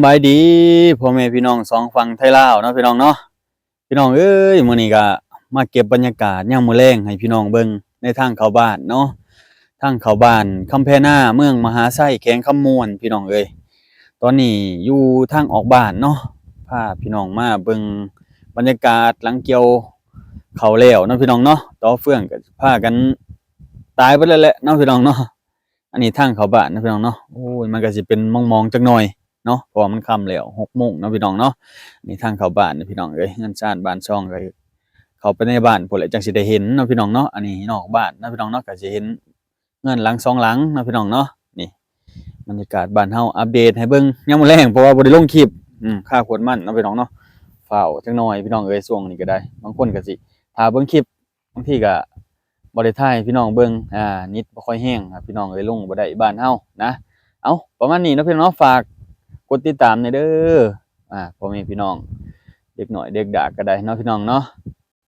สบายดีพ่อแม่พี่น้องสองฝั่งไทยลาวเนาะพี่น้องเนาะพี่น้องเอ้ยมื้อนี้ก็มาเก็บบรรยากาศยามมื้อแลงให้พี่น้องเบิ่งในทางเข้าบ้านเนาะทางเข้าบ้านคำแพนาเมืองมหาไซแขวงคำม่วนพี่น้องเอ้ยตอนนี้อยู่ทางออกบ้านเนาะพาพี่น้องมาเบิ่งบรรยากาศหลังเกี่ยวข้าวแล้วเนาะพี่น้องเนาะต่อเฟืองก็พากันตายไปแล้วแหละเนาะพี่น้องเนาะอันนี้ทางเข้าบ้านนะพี่น้องเนาะโอ้ยมันก็สิเป็นมองๆจักหน่อย เนาะเพราะว่ามันค่ำแล้ว6 โมงเนาะพี่น้องเนาะนี่ทางเข้าบ้านพี่น้องเอ้ยเฮือนชานบ้านช่องก็เข้าไปในบ้านพุ่นแหละจังสิได้เห็นเนาะพี่น้องเนาะอันนี้นอกบ้านเนาะพี่น้องเนาะก็สิเห็นเฮือนหลัง2หลังเนาะพี่น้องเนาะนี่บรรยากาศบ้านเฮาอัปเดตให้เบิ่งยามมื้อแลงเพราะว่าบ่ได้ลงคลิปค่าขวดมันเนาะพี่น้องเนาะฟ้าวจักหน่อยพี่น้องเอ้ยช่วงนี้ก็ได้บางคนก็สิถ้าเบิ่งคลิปบางทีก็บ่ได้ถ่ายให้พี่น้องเบิ่งนิดบ่ค่อยแรงครับพี่น้องเอ้ยลงบ่ได้บ้านเฮานะเอาประมาณนี้เนาะพี่น้องเนาะฝาก กดติดตามในเด้อพ่อแม่พี่น้องเด็กหน่อยเด็กดากก็ได้เนาะพี่น้องเนาะ